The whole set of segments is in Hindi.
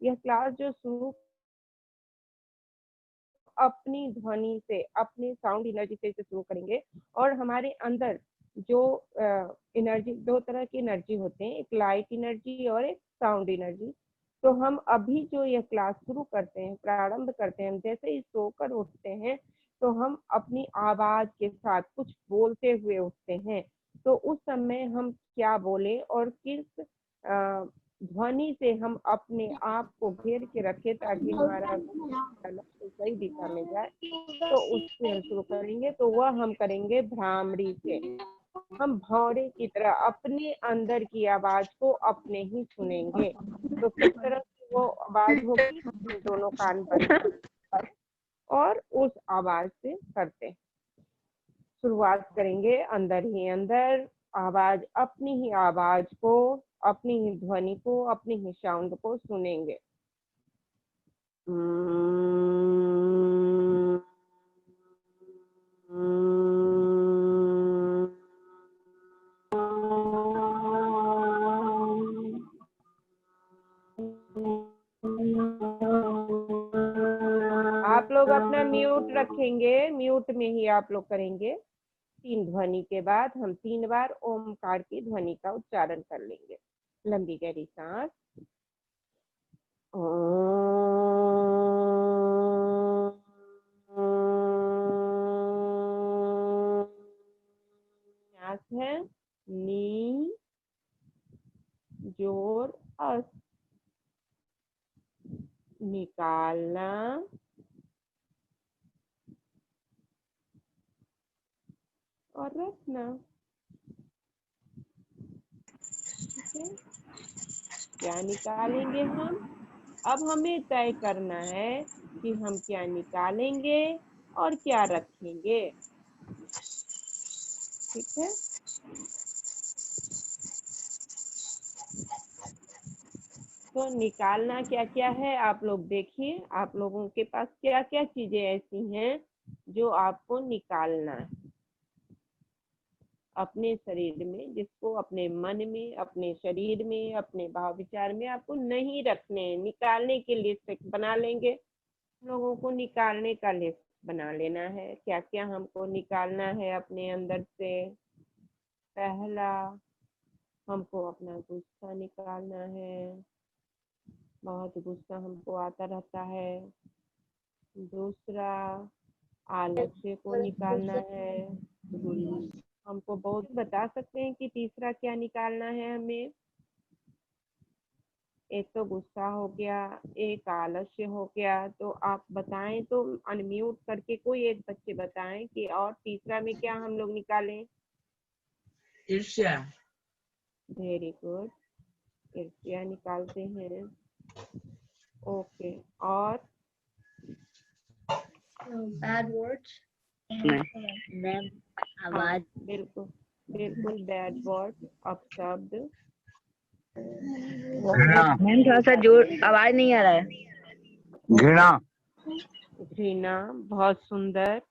यह क्लास जो शुरू अपनी ध्वनि से, अपनी साउंड एनर्जी से इसे शुरू करेंगे। और हमारे अंदर जो एनर्जी, दो तरह की एनर्जी होते हैं, एक लाइट एनर्जी और एक साउंड एनर्जी। तो हम अभी जो यह क्लास शुरू करते हैं, प्रारंभ करते हैं, जैसे ही सोकर उठते हैं तो हम अपनी आवाज के साथ कुछ बोलते हुए उठते हैं। तो उस समय हम क्या बोले और किस ध्वनि से हम अपने आप को घेर के रखे ताकि हमारा सही दिशा में जाए, तो उससे हम शुरू करेंगे। तो वह हम करेंगे भ्रामरी से। हम भौरे की तरह अपने अंदर की आवाज को अपने ही सुनेंगे। तो किस तरह की वो आवाज होगी, दोनों कान बंद कर और उस आवाज से करते हैं। शुरुआत करेंगे अंदर ही अंदर आवाज, अपनी ही आवाज को, अपनी ही ध्वनि को, अपनी ही साउंड को सुनेंगे। आप लोग अपना म्यूट रखेंगे, म्यूट में ही आप लोग करेंगे। 3 ध्वनि के बाद हम 3 बार ओमकार की ध्वनि का उच्चारण कर लेंगे। लंबी गहरी सांस, सांस है नी, जोर अस, निकालना, और रखना। ठीक है, क्या निकालेंगे हम? अब हमें तय करना है कि हम क्या निकालेंगे और क्या रखेंगे। ठीक है, तो निकालना क्या क्या है आप लोग देखिए। आप लोगों के पास क्या क्या चीजें ऐसी हैं जो आपको निकालना है अपने शरीर में, जिसको अपने मन में, अपने शरीर में, अपने भाव विचार में आपको नहीं रखने हैं। निकालने की लिस्ट बना लेंगे। लोगों को निकालने का लिस्ट बना लेना है, क्या क्या हमको निकालना है अपने अंदर से। पहला, हमको अपना गुस्सा निकालना है, बहुत गुस्सा हमको आता रहता है। दूसरा, आलस्य को निकालना है। हमको बहुत बता सकते हैं कि तीसरा क्या निकालना है हमें? एक तो गुस्सा हो गया, एक आलस्य हो गया। तो आप बताएं, तो अनम्यूट करके कोई एक बच्चे बताएं कि और तीसरा में क्या हम लोग निकालें। ईर्ष्या। वेरी गुड, ईर्ष्या निकालते हैं। ओके, और बैड वर्ड्स, आवाज। बिल्कुल बिल्कुल, बैड वर्ड, अपशब्द। मैम थोड़ा सा जोर, आवाज नहीं आ रहा है। घृणा। घृणा, बहुत सुंदर।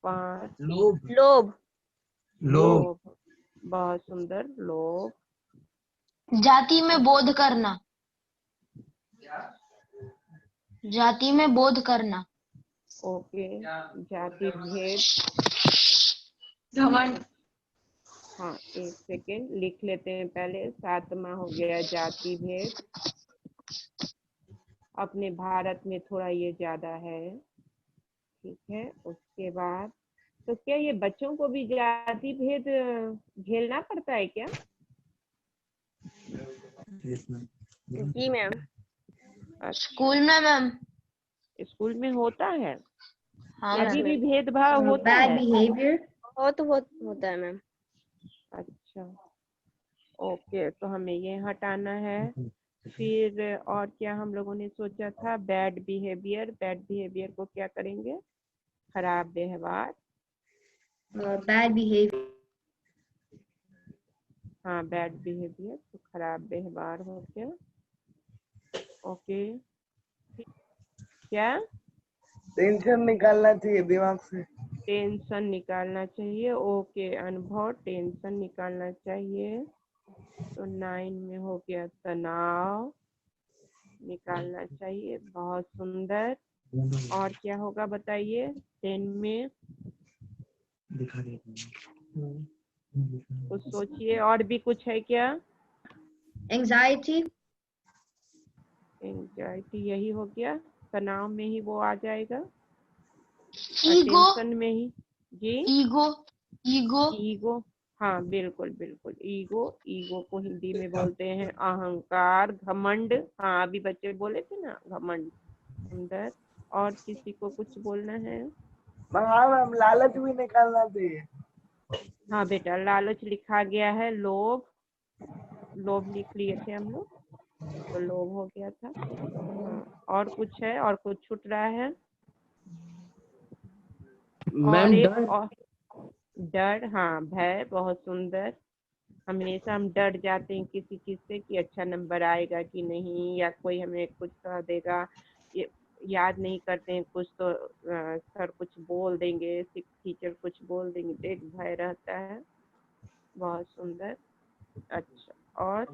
5, लोभ। लोभ। लोभ, बहुत सुंदर, लोभ। जाति में बोध करना, जाति में बोध करना। ओके, जाति भेद। घमंड। हाँ, एक सेकेंड लिख लेते हैं पहले। 7वां हो गया जाति भेद। अपने भारत में थोड़ा ये ज्यादा है। ठीक है, उसके बाद तो क्या ये बच्चों को भी जाति भेद झेलना पड़ता है क्या? जी मैम। स्कूल में मैम। स्कूल में होता है? हाँ अभी भी मैम। भेदभाव होता बैड है? बिहेवियर बहुत होता है मैम। अच्छा, ओके, तो हमें ये हटाना है। फिर और क्या हम लोगों ने सोचा था? बैड बिहेवियर, बैड बिहेवियर को क्या करेंगे? खराब व्यवहार। Bad behaviour. हाँ, बैड बिहेवियर तो खराब व्यवहार हो गया। ओके, क्या? टेंशन निकालना चाहिए दिमाग से। टेंशन निकालना चाहिए। ओके, अनुभव, टेंशन निकालना चाहिए। तो 9 में हो गया तनाव। निकालना चाहिए। बहुत सुंदर। और क्या होगा बताइए 10 में? कुछ सोचिए, और भी कुछ है क्या? Anxiety, एंजाइटी यही हो गया, तनाव में ही वो आ जाएगा, ईगो, टेंशन में ही। जी, ईगो, ईगो, ईगो। हाँ बिल्कुल बिल्कुल, ईगो। ईगो को हिंदी में बोलते हैं अहंकार, घमंड। हाँ अभी बच्चे बोले थे ना, घमंड। सुंदर। और किसी को कुछ बोलना है? हाँ मैम, लालच भी निकालना चाहिए। हाँ बेटा, लालच लिखा गया है, लोभ। लोभ लिख लिए थे हम लोग, तो लोभ हो गया था। हाँ, और कुछ है? और कुछ छूट रहा है? और एक और, डर। हाँ भय, बहुत सुंदर। हमेशा हम डर जाते हैं किसी चीज से कि अच्छा नंबर आएगा कि नहीं, या कोई हमें कुछ कह देगा। ये याद नहीं करते हैं कुछ तो सर कुछ बोल देंगे, टीचर कुछ बोल देंगे, तो एक भय रहता है। बहुत सुंदर। अच्छा, और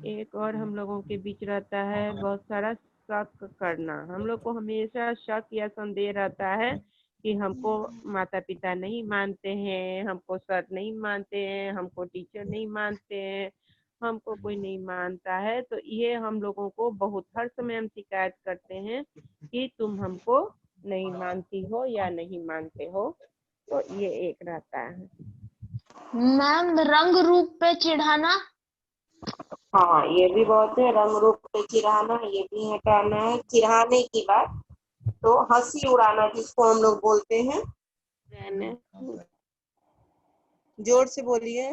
एक और हम लोगों के बीच रहता है बहुत सारा शक करना। हम लोग को हमेशा शक या संदेह रहता है कि हमको माता पिता नहीं मानते हैं, हमको सर नहीं मानते हैं, हमको टीचर नहीं मानते हैं, हमको कोई नहीं मानता है। तो ये हम लोगों को बहुत, हर समय हम शिकायत करते हैं कि तुम हमको नहीं मानती हो या नहीं मानते हो। तो ये एक रहता है। मैम रंग रूप पे चिढ़ाना, हाँ ये भी बहुत है, रंग रूप पे चिढ़ाना, ये भी हटाना है। चिढ़ाने की बात तो हंसी उड़ाना, जिसको हम लोग बोलते हैं। जोर से बोलिए।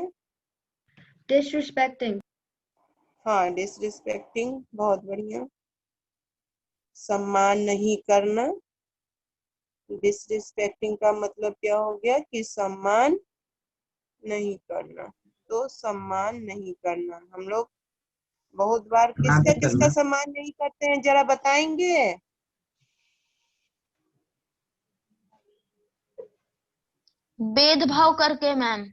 disrespecting, हाँ, डिसरिस्पेक्टिंग, बहुत बढ़िया। सम्मान नहीं करना। डिसरिस्पेक्टिंग का मतलब क्या हो गया कि सम्मान नहीं करना। तो सम्मान नहीं करना, हम लोग बहुत बार किसका किसका सम्मान नहीं करते हैं, जरा बताएंगे? भेदभाव करके मैम,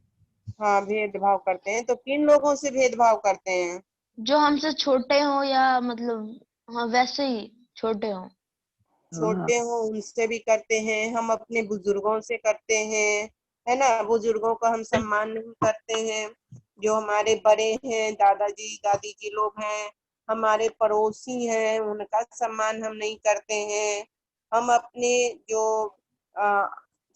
हाँ भेदभाव करते हैं। तो किन लोगों से भेदभाव करते हैं? जो हमसे छोटे हो या मतलब हाँ वैसे ही छोटे हो। छोटे हो उनसे भी करते हैं, हम अपने बुजुर्गों से करते हैं, है ना। बुजुर्गों का हम सम्मान नहीं करते हैं। जो हमारे बड़े हैं, दादाजी दादी जी लोग हैं, हमारे पड़ोसी हैं, उनका सम्मान हम नहीं करते हैं। हम अपने जो आ,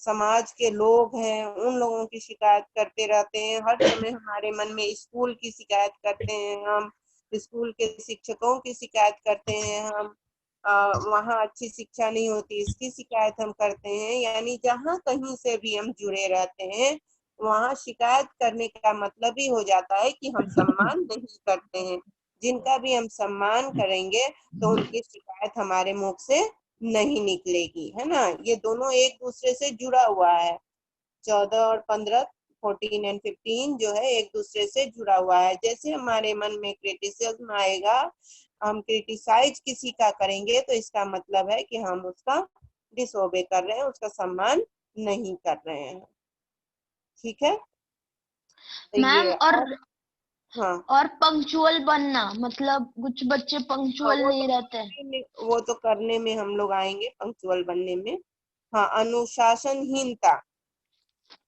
समाज के लोग हैं, उन लोगों की शिकायत करते रहते हैं हर समय। हमारे मन में स्कूल की शिकायत करते हैं हम, स्कूल के शिक्षकों की शिकायत करते हैं हम। वहाँ अच्छी शिक्षा नहीं होती, इसकी शिकायत हम करते हैं। यानी जहाँ कहीं से भी हम जुड़े रहते हैं, वहाँ शिकायत करने का मतलब ही हो जाता है कि हम सम्मान नहीं करते हैं। जिनका भी हम सम्मान करेंगे तो उनकी शिकायत हमारे मुख से नहीं निकलेगी, है ना। ये दोनों एक दूसरे से जुड़ा हुआ है। 14 और 15, 14 एंड 15 जो है एक दूसरे से जुड़ा हुआ है। जैसे हमारे मन में क्रिटिसिज्म आएगा, हम क्रिटिसाइज किसी का करेंगे, तो इसका मतलब है कि हम उसका डिसओबे कर रहे हैं, उसका सम्मान नहीं कर रहे हैं। ठीक है, तो मैम ये और हाँ। और पंक्चुअल बनना, मतलब कुछ बच्चे हाँ पंक्चुअल नहीं रहते। वो तो करने में हम लोग आएंगे, पंक्चुअल बनने में। हाँ, अनुशासनहीनता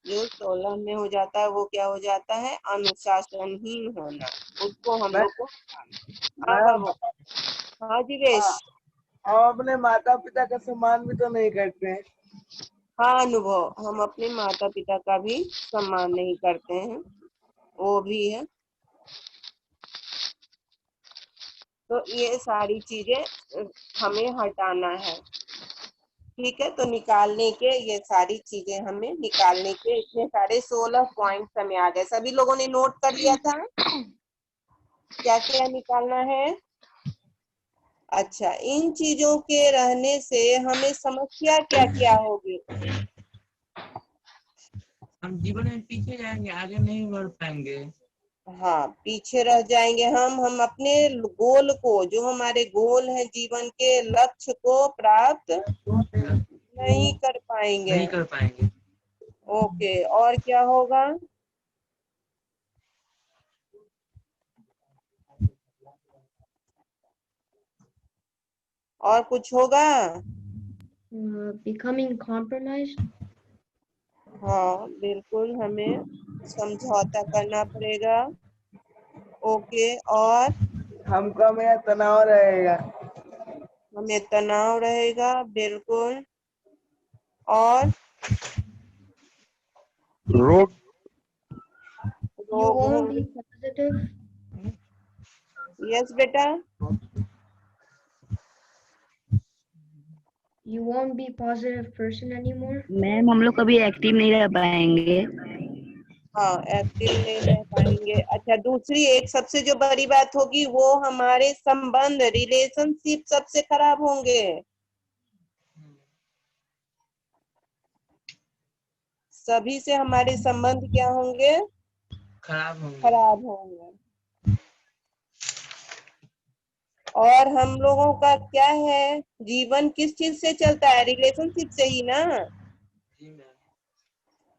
जो 16 में हो जाता है, वो क्या हो जाता है? अनुशासनहीन होना। उसको हम लोग को मैम, अब हाँ जीवेश। हम अपने माता पिता का सम्मान भी तो नहीं करते हैं। हाँ अनुभव, हम अपने माता पिता का भी सम्मान नहीं करते हैं, वो भी है। तो ये सारी चीजें हमें हटाना है। ठीक है, तो निकालने के ये सारी चीजें हमें निकालने के, इतने सारे 16 पॉइंट्स हमें आ गए। सभी लोगों ने नोट कर लिया था क्या क्या निकालना है? अच्छा, इन चीजों के रहने से हमें समस्या क्या क्या होगी? हम जीवन में पीछे जाएंगे, आगे नहीं बढ़ पाएंगे। हाँ, पीछे रह जाएंगे हम अपने गोल को, जो हमारे गोल है जीवन के लक्ष्य को प्राप्त नहीं कर पाएंगे। नहीं कर पाएंगे। ओके, और क्या होगा? और कुछ होगा? Becoming compromised. हाँ बिल्कुल, हमें समझौता करना पड़ेगा। ओके, और हमको मेरा तनाव रहेगा। हमें तनाव रहेगा, बिल्कुल। और रोग You रोग won't होंगे। be positive. यस बेटा। You won't be positive person anymore. Ma'am हम लोग कभी एक्टिव नहीं रह पाएंगे। हाँ, एक्टिव नहीं रह पाएंगे। अच्छा, दूसरी एक सबसे जो बड़ी बात होगी वो हमारे संबंध, रिलेशनशिप सबसे खराब होंगे। सभी से हमारे संबंध क्या होंगे? खराब होंगे। खराब होंगे। और हम लोगों का क्या है, जीवन किस चीज से चलता है? रिलेशनशिप से ही ना, जी मैम।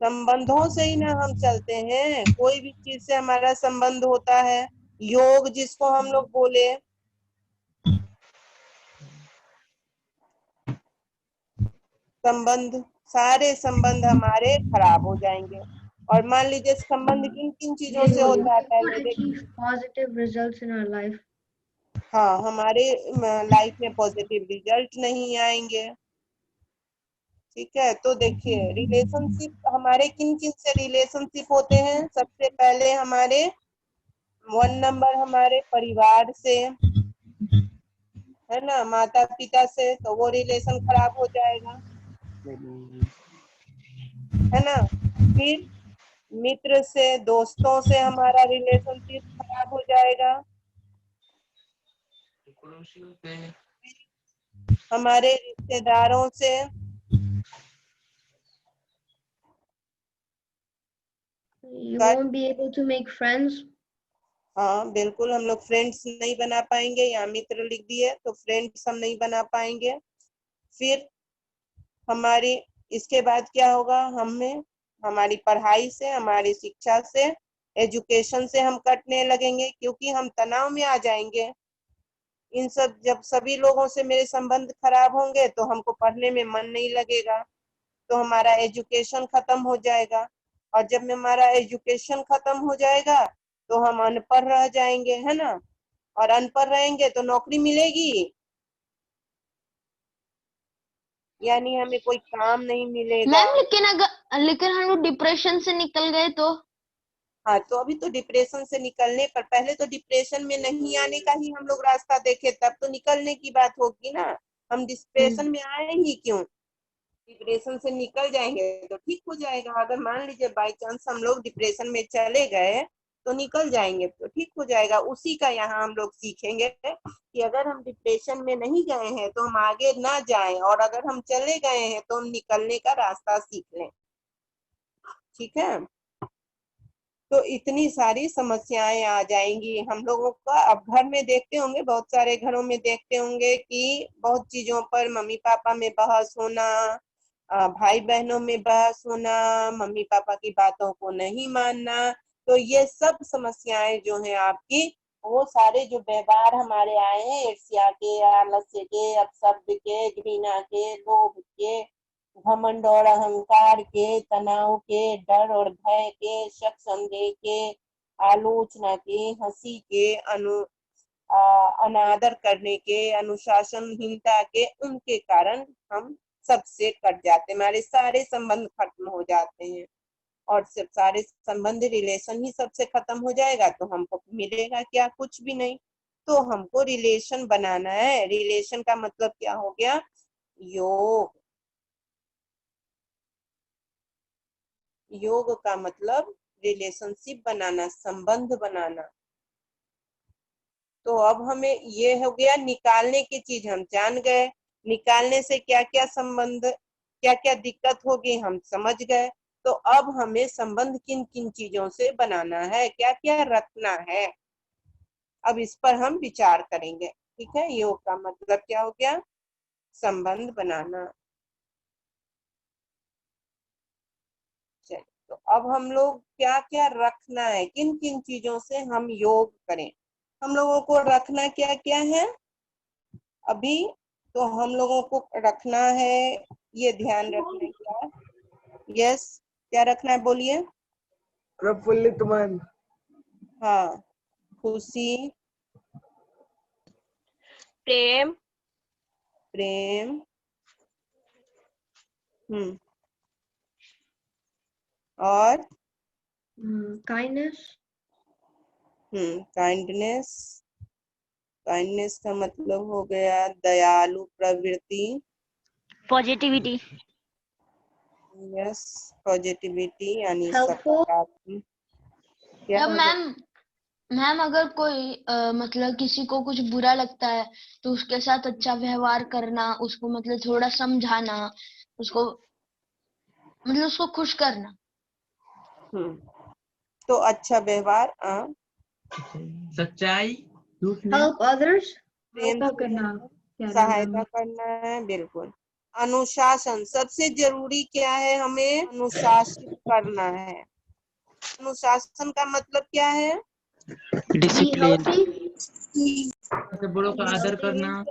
संबंधों से ही ना हम चलते हैं। कोई भी चीज से हमारा संबंध होता है। योग जिसको हम लोग बोले, संबंध, सारे संबंध हमारे खराब हो जाएंगे। और मान लीजिए संबंध किन किन चीजों We से होता है, will पहले not देखिए। achieve positive results in our life. हाँ, हमारे लाइफ में पॉजिटिव रिजल्ट नहीं आएंगे। ठीक है, तो देखिए रिलेशनशिप हमारे किन किन से रिलेशनशिप होते हैं। सबसे पहले हमारे 1 नंबर हमारे परिवार से, है ना, माता पिता से, तो वो रिलेशन खराब हो जाएगा, है ना। फिर मित्र से, दोस्तों से हमारा रिलेशनशिप खराब हो जाएगा। पड़ोसियों से, हमारे रिश्तेदारों से, You won't be able to make friends. हाँ बिल्कुल, हम लोग फ्रेंड्स नहीं बना पाएंगे। यहाँ मित्र लिख दिए तो फ्रेंड्स हम नहीं बना पाएंगे। फिर हमारी, इसके बाद क्या होगा, हमें हमारी पढ़ाई से, हमारी शिक्षा से, एजुकेशन से हम कटने लगेंगे, क्योंकि हम तनाव में आ जाएंगे। इन सब, जब सभी लोगों से मेरे संबंध खराब होंगे तो हमको पढ़ने में मन नहीं लगेगा, तो हमारा एजुकेशन खत्म हो जाएगा। और जब हमारा एजुकेशन खत्म हो जाएगा तो हम अनपढ़ रह जाएंगे, है ना। और अनपढ़ रहेंगे तो नौकरी मिलेगी? यानी हमें कोई काम नहीं मिलेगा। मैम लेकिन हम लोग डिप्रेशन से निकल गए तो? हाँ, तो अभी तो डिप्रेशन से निकलने पर, पहले तो डिप्रेशन में नहीं आने का ही हम लोग रास्ता देखे, तब तो निकलने की बात होगी ना। हम डिप्रेशन में आए ही क्यों? डिप्रेशन से निकल जाएंगे तो ठीक हो जाएगा। अगर मान लीजिए बाई चांस हम लोग डिप्रेशन में चले गए तो निकल जाएंगे तो ठीक हो जाएगा। उसी का यहाँ हम लोग सीखेंगे कि अगर हम डिप्रेशन में नहीं गए हैं तो हम आगे ना जाएं, और अगर हम चले गए हैं तो हम निकलने का रास्ता सीख लें। ठीक है, तो इतनी सारी समस्याएं आ जाएंगी हम लोगों का। अब घर में देखते होंगे, बहुत सारे घरों में देखते होंगे कि बहुत चीजों पर मम्मी पापा में बहस होना, भाई बहनों में बहस होना, मम्मी पापा की बातों को नहीं मानना। तो ये सब समस्याएं जो हैं आपकी, वो सारे जो व्यवहार हमारे आए हैं, ईर्ष्या के, आलस्य के, अपशब्द के, घृणा के, लोभ के, घमंड और अहंकार के, तनाव के, डर और भय के, शक संदेह के, आलोचना के, हंसी के, अनादर करने के, अनुशासनहीनता के, उनके कारण हम सबसे कट जाते हैं, हमारे सारे संबंध खत्म हो जाते हैं। और सब सारे संबंध, रिलेशन ही सबसे खत्म हो जाएगा तो हमको मिलेगा क्या? कुछ भी नहीं। तो हमको रिलेशन बनाना है। रिलेशन का मतलब क्या हो गया? योग। योग का मतलब रिलेशनशिप बनाना, संबंध बनाना। तो अब हमें ये हो गया, निकालने की चीज हम जान गए। निकालने से क्या क्या संबंध, क्या क्या दिक्कत होगी हम समझ गए। तो अब हमें संबंध किन किन चीजों से बनाना है, क्या क्या रखना है, अब इस पर हम विचार करेंगे। ठीक है, योग का मतलब क्या हो गया? संबंध बनाना। चलिए, तो अब हम लोग क्या क्या रखना है, किन किन चीजों से हम योग करें। हम लोगों को रखना क्या क्या है? अभी तो हम लोगों को रखना है, ये ध्यान रखना है क्या? यस, क्या रखना है बोलिए? प्रफुल्लित मन। हाँ, खुशी, प्रेम, प्रेम, और Kindness. काइंडनेस। काइंडनेस का मतलब हो गया दयालु प्रवृत्ति। पॉजिटिविटी। यस, पॉजिटिविटी यानी Helpful. सकारात्मक। क्या हो गया? मैम अगर कोई मतलब किसी को कुछ बुरा लगता है तो उसके साथ अच्छा व्यवहार करना, उसको मतलब थोड़ा समझाना, उसको मतलब उसको खुश करना। तो अच्छा व्यवहार, सच्चाई, झूठ नहीं। Help others. प्रेम से सहायता करना है, बिल्कुल। अनुशासन, सबसे जरूरी क्या है? हमें अनुशासित करना है। अनुशासन का मतलब क्या है? Be healthy. से बड़ों का आदर करना,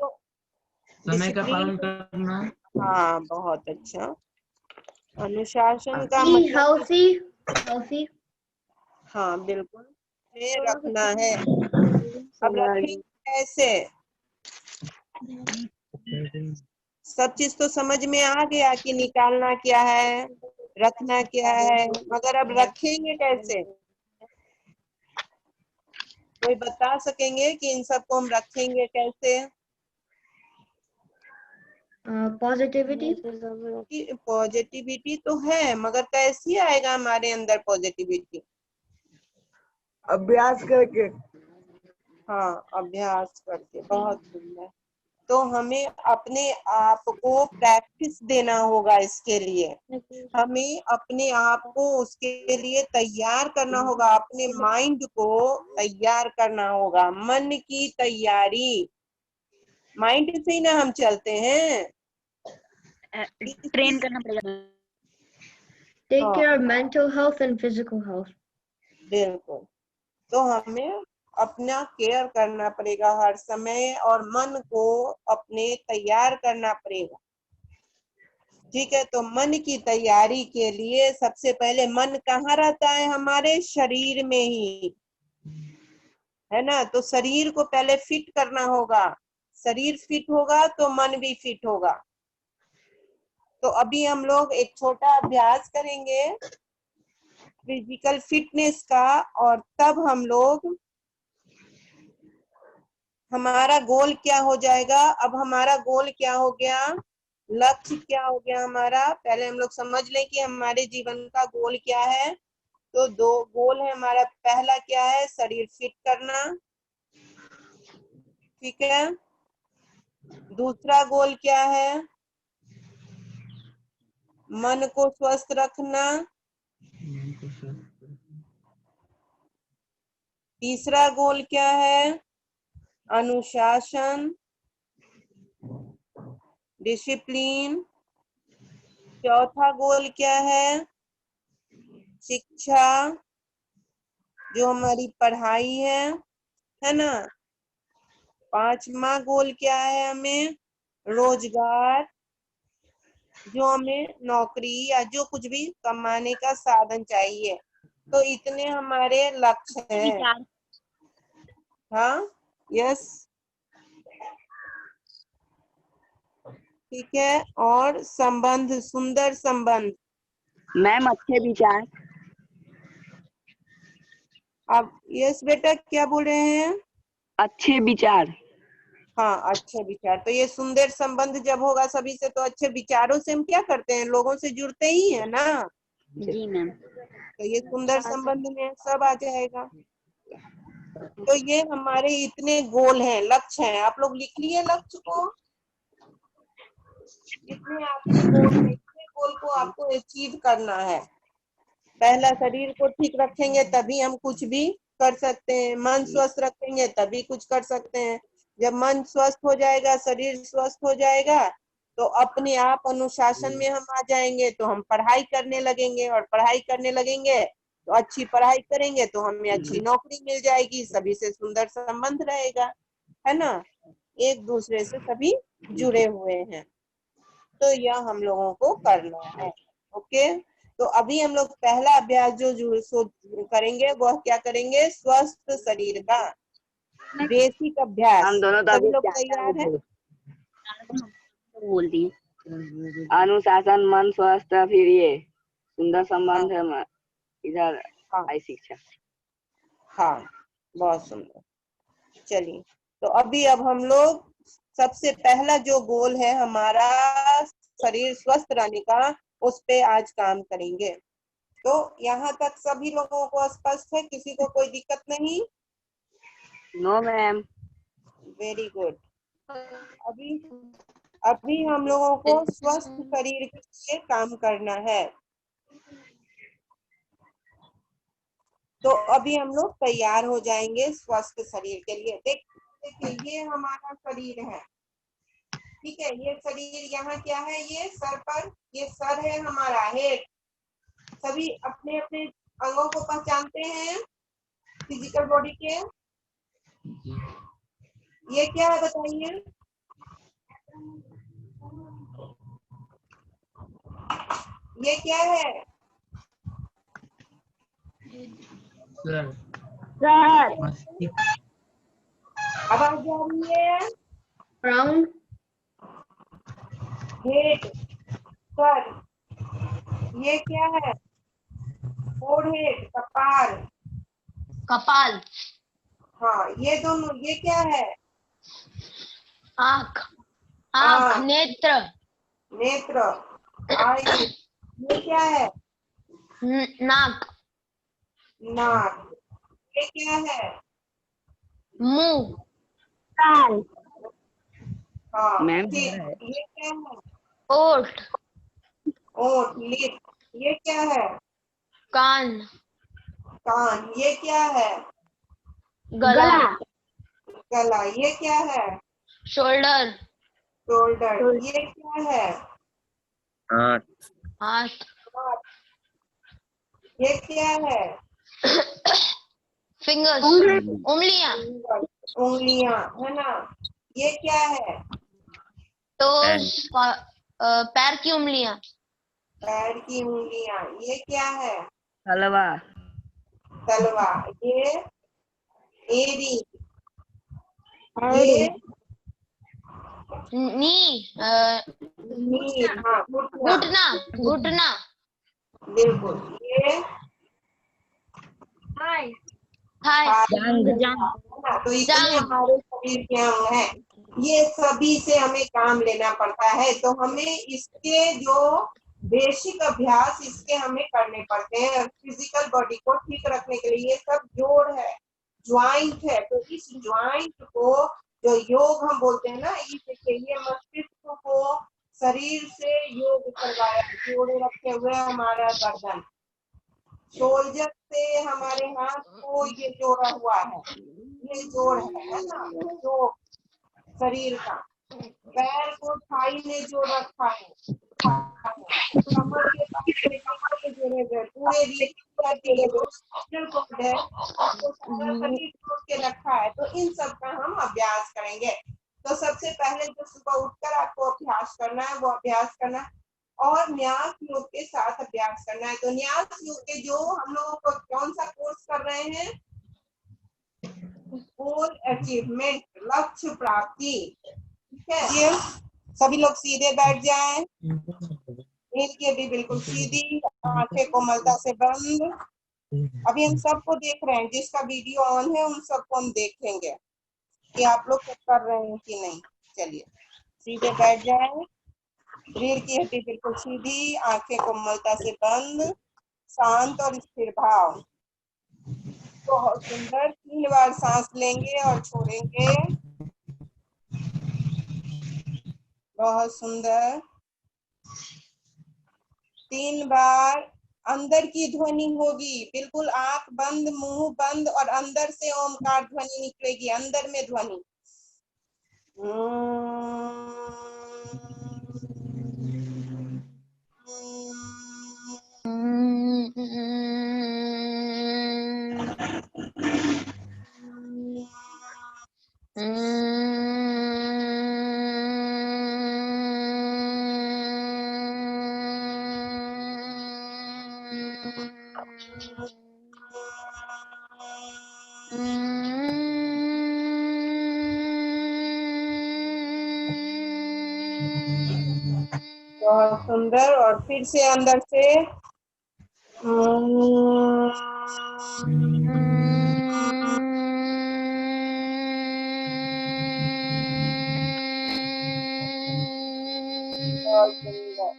समय का पालन करना। हाँ, बहुत अच्छा। अनुशासन का Be मतलब healthy. Healthy. हाँ, बिल्कुल, ये रखना है। अब रखेंगे कैसे? सब चीज तो समझ में आ गया कि निकालना क्या है, रखना क्या है, मगर अब रखेंगे कैसे? कोई बता सकेंगे कि इन सबको हम रखेंगे कैसे? Positivity. पॉजिटिविटी तो है, मगर कैसी आएगा हमारे अंदर पॉजिटिविटी? अभ्यास करके। हाँ, अभ्यास करके। बहुत सुंदर। तो हमें अपने आप को प्रैक्टिस देना होगा। इसके लिए हमें अपने आप को उसके लिए तैयार करना होगा, अपने माइंड को तैयार करना होगा। मन की तैयारी, माइंड से ही ना हम चलते हैं। ट्रेन करना पड़ेगा। Take care of mental health and physical health. बिल्कुल। तो हमें अपना केयर करना पड़ेगा हर समय, और मन को अपने तैयार करना पड़ेगा। ठीक है, तो मन की तैयारी के लिए सबसे पहले मन कहाँ रहता है? हमारे शरीर में ही, है ना? तो शरीर को पहले फिट करना होगा। शरीर फिट होगा तो मन भी फिट होगा। तो अभी हम लोग एक छोटा अभ्यास करेंगे फिजिकल फिटनेस का, और तब हम लोग, हमारा गोल क्या हो जाएगा? अब हमारा गोल क्या हो गया? लक्ष्य क्या हो गया हमारा? पहले हम लोग समझ लें कि हमारे जीवन का गोल क्या है। तो 2 गोल है हमारा। पहला क्या है? शरीर फिट करना, ठीक है। दूसरा गोल क्या है? मन को स्वस्थ रखना। तीसरा गोल क्या है? अनुशासन, डिसिप्लिन। चौथा गोल क्या है? शिक्षा, जो हमारी पढ़ाई है ना। पांचवा गोल क्या है? हमें रोजगार, जो हमें नौकरी या जो कुछ भी कमाने का साधन चाहिए। तो इतने हमारे लक्ष्य हैं। हाँ, यस, ठीक है। और संबंध, सुंदर संबंध। मैम अच्छे विचार। अब यस बेटा, क्या बोल रहे हैं? अच्छे विचार। हाँ, अच्छे विचार। तो ये सुंदर संबंध जब होगा सभी से, तो अच्छे विचारों से हम क्या करते हैं? लोगों से जुड़ते ही है ना। जी मैम। तो ये सुंदर संबंध में सब आ जाएगा। तो ये हमारे इतने गोल हैं, लक्ष्य हैं। आप लोग लिख लिए लक्ष्य को? इतने आपके गोल हैं, इतने गोल को आपको अचीव करना है। पहला, शरीर को ठीक रखेंगे तभी हम कुछ भी कर सकते हैं। मन स्वस्थ रखेंगे तभी कुछ कर सकते हैं। जब मन स्वस्थ हो जाएगा, शरीर स्वस्थ हो जाएगा, तो अपने आप अनुशासन में हम आ जाएंगे। तो हम पढ़ाई करने लगेंगे, और पढ़ाई करने लगेंगे तो अच्छी पढ़ाई करेंगे तो हमें अच्छी नौकरी मिल जाएगी। सभी से सुंदर संबंध रहेगा, है ना। एक दूसरे से सभी जुड़े हुए हैं। तो यह हम लोगों को करना है। ओके, तो अभी हम लोग पहला अभ्यास जो करेंगे वह क्या करेंगे, स्वस्थ शरीर का बेसिक अभ्यास। हम दोनों तो सभी अभी लोग तैयार हैं? बोलती अनुशासन, मन स्वस्थ, फिर ये सुंदर संबंध है इधर हाँ आई शिक्षा। हाँ, बहुत सुंदर। चलिए, तो अब हम लोग सबसे पहला जो गोल है हमारा शरीर स्वस्थ रहने का, उस पे आज काम करेंगे। तो यहाँ तक सभी लोगों को स्पष्ट है? किसी को कोई दिक्कत नहीं? No ma'am. Very good. अभी हम लोगों को स्वस्थ शरीर के लिए काम करना है। तो अभी हम लोग तैयार हो जाएंगे स्वस्थ शरीर के लिए। देखिए, ये हमारा शरीर है, ठीक है। ये शरीर यहाँ क्या है, ये सर पर, ये सर है हमारा, हेड। सभी अपने अपने अंगों को पहचानते हैं फिजिकल बॉडी के। ये क्या है बताइए? ये क्या है? सर Sir, आवाज आ रही है? crown, head, sir. ये क्या है? फोरहेड, कपाल। कपाल, हाँ, ये दोनों, ये क्या है? आँख, आँख, आँख, नेत्र, नेत्र, आई। ये क्या है? नाक, नाक। ये क्या है? मुंह, कान, हाँ मैम ठीक। ये क्या है? ओठ, ओठ, लिप। ये क्या है? कान, कान। ये क्या है? गला, गला। ये क्या है? Shoulder, shoulder. ये क्या है? हाथ, हाथ। ये क्या है? फिंगर्स, उंगलियां, उंगलियां, है ना। ये क्या है? टोस, पैर की उंगलियां, पैर की उंगलियां। ये क्या है? हलवा, तलवा। ये एड़ी। ये नी, नील। हाँ, घुटना। घुटना, घुटना, बिल्कुल। ये थाई, है ना। तो इतने जांघ, हमारे शरीर के अंग हैं, ये सभी से हमें काम लेना पड़ता है। तो हमें इसके जो बेसिक अभ्यास इसके हमें करने पड़ते हैं फिजिकल बॉडी को ठीक रखने के लिए। ये सब जोड़ है, ज्वाइंट है। तो इस ज्वाइंट को जो योग हम बोलते हैं ना, ये मस्तिष्क को शरीर से योग करवाया, जोड़े रखे हुए हमारा गर्दन, शोल्डर से हमारे हाथ को ये जोड़ा हुआ है, ये जोड़ है ना, जो शरीर का। पैर को थाई ने जोड़ रखा है, कमर के पास से कमर के जोड़े गए, पूरे रीढ़ जो स्पाइनल कॉर्ड है उसको सारा शरीर जोड़ के रखा है। तो इन सब का हम अभ्यास करेंगे। तो सबसे पहले जो सुबह उठकर आपको अभ्यास करना है वो अभ्यास करना है, और न्यास योग के साथ अभ्यास करना है। तो न्यास योग के जो हम लोगों को कौन सा कोर्स कर रहे हैं, गोल अचीवमेंट, लक्ष्य प्राप्ति, ठीक है। ये सभी लोग सीधे बैठ जाएं, इनके भी बिल्कुल सीधी, आंखें कोमलता से बंद। अभी हम सबको देख रहे हैं, जिसका वीडियो ऑन है उन सबको हम देखेंगे कि आप लोग कर रहे हैं कि नहीं। चलिए, सीधे बैठ जाएं, रीढ़ की हड्डी बिल्कुल सीधी, आंखें कोमलता से बंद, शांत और स्थिर भाव। बहुत सुंदर। 3 बार सांस लेंगे और छोड़ेंगे। बहुत सुंदर। 3 बार अंदर की ध्वनि होगी, बिल्कुल आंख बंद, मुंह बंद, और अंदर से ओमकार ध्वनि निकलेगी, अंदर में ध्वनि। बहुत सुंदर। और फिर से अंदर से बहुत सुंदर।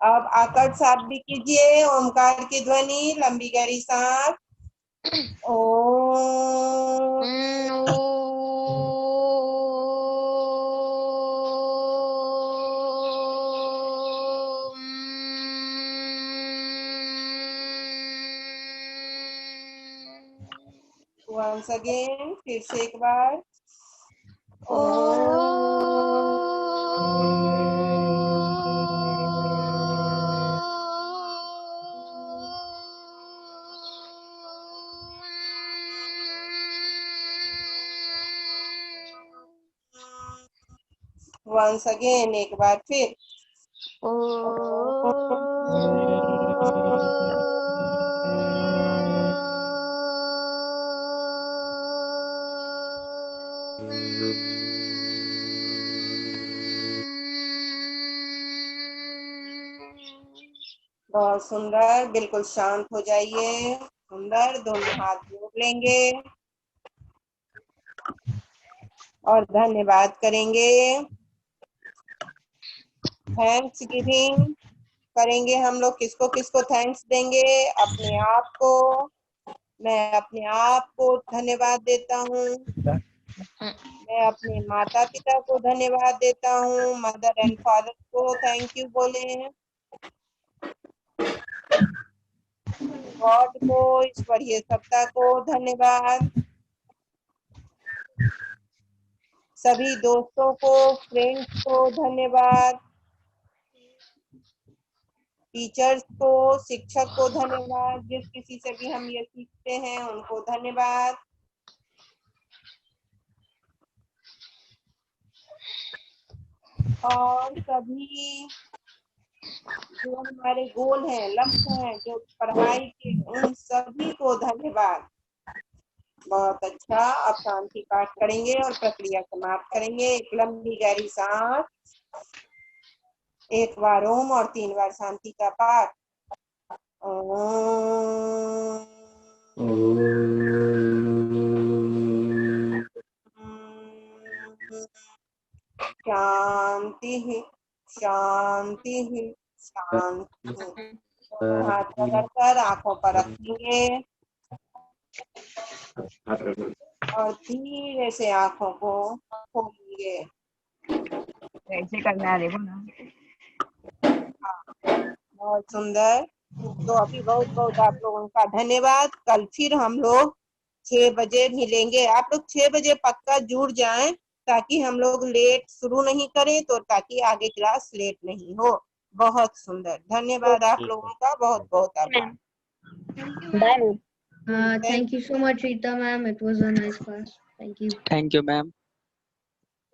अब आकट साफ भी कीजिए। ओमकार की ध्वनि, लंबी गहरी सांस। ओम। Once again, फिर से एक बार। Once again, एक बार फिर। बहुत सुंदर। बिल्कुल शांत हो जाइए। सुंदर। दोनों हाथ जोड़ लेंगे और धन्यवाद करेंगे। थैंक्स गिविंग करेंगे हम लोग। किसको किसको थैंक्स देंगे? अपने आप को। मैं अपने आप को धन्यवाद देता हूँ। मैं अपने माता पिता को धन्यवाद देता हूँ। मदर एंड फादर को थैंक यू बोले। गॉड को, ईश्वरीय सत्ता को धन्यवाद। सभी दोस्तों को, फ्रेंड्स को धन्यवाद। टीचर्स को, शिक्षक को धन्यवाद। जिस किसी से भी हम ये सीखते हैं उनको धन्यवाद। और सभी जो हमारे गोल हैं, लक्ष्य हैं, जो पढ़ाई के, उन सभी को धन्यवाद। बहुत अच्छा। अब शांति पाठ करेंगे और प्रक्रिया समाप्त करेंगे। एक लंबी गहरी सांस, एक बार ओम और 3 बार शांति का पाठ। शांति शांति शांति। हाथ पकड़कर आंखों पर रखेंगे और धीरे से आंखों को खोलेंगे। ऐसे करना है, देखो ना। बहुत सुंदर। तो अभी बहुत बहुत आप लोगों का धन्यवाद। कल फिर हम लोग 6 बजे मिलेंगे। आप लोग 6 बजे पक्का जुड़ जाएं ताकि हम लोग लेट शुरू नहीं करें, तो ताकि आगे क्लास लेट नहीं हो। बहुत सुंदर। धन्यवाद आप लोगों का। बहुत बहुत आभार। Thank you so much, Rita ma'am. It was a nice class. Thank you. Thank you, ma'am.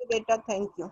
बेटा थैंक यू।